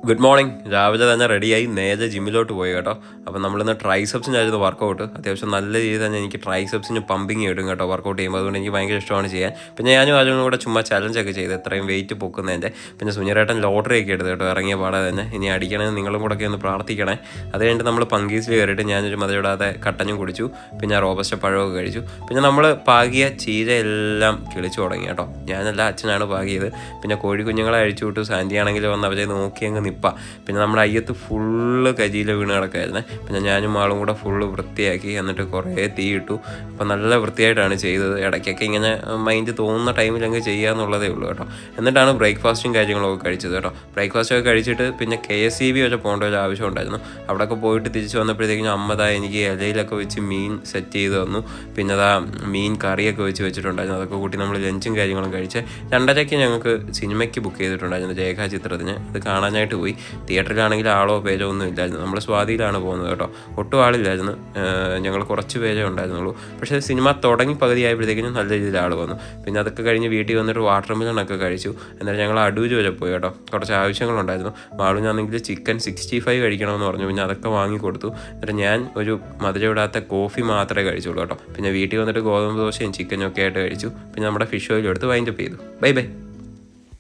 Good morning. രാവിലെ തന്നെ റെഡിയായി നേരെ ജിമ്മിലോട്ട് പോയി കേട്ടോ. അപ്പോൾ നമ്മളിന്ന് ട്രൈസെപ്സിനായിരുന്നു വർക്കൗട്ട്. അത്യാവശ്യം നല്ല രീതിയിൽ തന്നെ എനിക്ക് ട്രൈസെപ്സിന് പമ്പിങ് ഇടും കേട്ടോ വർക്കൗട്ട് ചെയ്യുമ്പോൾ. അതുകൊണ്ട് എനിക്ക് ഭയങ്കര ഇഷ്ടമാണ് ചെയ്യാൻ. പിന്നെ ഞാനും അതിനും കൂടെ ചുമ്മാ ചലഞ്ചൊക്കെ ചെയ്ത് എത്രയും വെയിറ്റ് പൊക്കുന്നതിൻ്റെ. പിന്നെ സുനിരേട്ടൻ ലോട്ടറി ഒക്കെ എടുത്ത് കേട്ടോ ഇറങ്ങിയ പാടെ തന്നെ. ഇനി അടിക്കണമെന്ന് നിങ്ങളും കൂടെ ഒക്കെ ഒന്ന് പ്രാർത്ഥിക്കണേ. അത് കഴിഞ്ഞിട്ട് നമ്മൾ പങ്കീസിൽ കയറിയിട്ട് ഞാനൊരു മധുരമിടാതെ കട്ടനും കുടിച്ചു. പിന്നെ റോബസ്റ്റ പഴമൊക്കെ കഴിച്ചു. പിന്നെ നമ്മൾ പാകിയ ചീരയെല്ലാം കിളിച്ചു തുടങ്ങി കേട്ടോ. ഞാനല്ല, അച്ഛനാണ് പാകിയത്. പിന്നെ കോഴി കുഞ്ഞുങ്ങളെ അഴിച്ചു വിട്ടു. സാൻഡി ആണെങ്കിൽ വന്ന് അവരെ നോക്കി അങ്ങ് നിൽപ്പാം. പിന്നെ നമ്മുടെ അയ്യത്ത് ഫുള്ള് കരിയില വീണ് കിടക്കായിരുന്നേ. പിന്നെ ഞാനും ആളും കൂടെ ഫുള്ള് വൃത്തിയാക്കി. എന്നിട്ട് കുറേ തീ ഇട്ടു. അപ്പം നല്ല വൃത്തിയായിട്ടാണ് ചെയ്തത്. ഇടയ്ക്കൊക്കെ ഇങ്ങനെ മൈൻഡ് തോന്നുന്ന ടൈമിൽ അങ്ങ് ചെയ്യാന്നുള്ളതേ ഉള്ളൂ കേട്ടോ. എന്നിട്ടാണ് ബ്രേക്ക്ഫാസ്റ്റും കാര്യങ്ങളൊക്കെ കഴിച്ചത് കേട്ടോ. ബ്രേക്ക്ഫാസ്റ്റൊക്കെ കഴിച്ചിട്ട് പിന്നെ KSEB വരെ പോകേണ്ട ഒരു ആവശ്യം ഉണ്ടായിരുന്നു. അവിടെയൊക്കെ പോയിട്ട് തിരിച്ച് വന്നപ്പോഴത്തേക്കും അമ്മതാ എനിക്ക് ഇലയിലൊക്കെ വെച്ച് മീൻ സെറ്റ് ചെയ്ത് തന്നു. പിന്നെ അതാ മീൻ കറിയൊക്കെ വെച്ചിട്ടുണ്ടായിരുന്നു. അതൊക്കെ കൂട്ടി നമ്മൾ ലഞ്ചും കാര്യങ്ങളും കഴിച്ച് 2:30 ഞങ്ങൾക്ക് സിനിമയ്ക്ക് ബുക്ക് ചെയ്തിട്ടുണ്ടായിരുന്നു, രേഖാചിത്രത്തിന്. അത് കാണാനായിട്ട് പോയി. തിയേറ്ററിലാണെങ്കിൽ ആളോ പേരോ ഒന്നും ഇല്ലായിരുന്നു. നമ്മൾ സ്വാതിയിലാണ് പോകുന്നത് കേട്ടോ. ഒട്ടും ആളില്ലായിരുന്നു. ഞങ്ങൾ കുറച്ച് പേരേ ഉണ്ടായിരുന്നുള്ളൂ. പക്ഷേ സിനിമ തുടങ്ങി പകുതിയായപ്പോഴത്തേക്കും നല്ല രീതിയിൽ ആൾ വന്നു. പിന്നെ അതൊക്കെ കഴിഞ്ഞ് വീട്ടിൽ വന്നിട്ട് വാട്ടർ മെലണൊക്കെ കഴിച്ചു. എന്നിട്ട് ഞങ്ങൾ അടൂര് വരെ പോയി കേട്ടോ. കുറച്ച് ആവശ്യങ്ങളുണ്ടായിരുന്നു. മാളുഞ്ഞാണെങ്കിൽ ചിക്കൻ 65 കഴിക്കണമെന്ന് പറഞ്ഞു. പിന്നെ അതൊക്കെ വാങ്ങിക്കൊടുത്തു. എന്നിട്ട് ഞാൻ ഒരു മധുരമിടാത്ത കോഫി മാത്രമേ കഴിച്ചുള്ളൂ കേട്ടോ. പിന്നെ വീട്ടിൽ വന്നിട്ട് ഗോതമ്പ് ദോശയും ചിക്കനും ഒക്കെ ആയിട്ട് കഴിച്ചു. പിന്നെ നമ്മുടെ ഫിഷ് ഓയിലും എടുത്ത് വൈൻഡപ്പ് ചെയ്തു. Bye bye.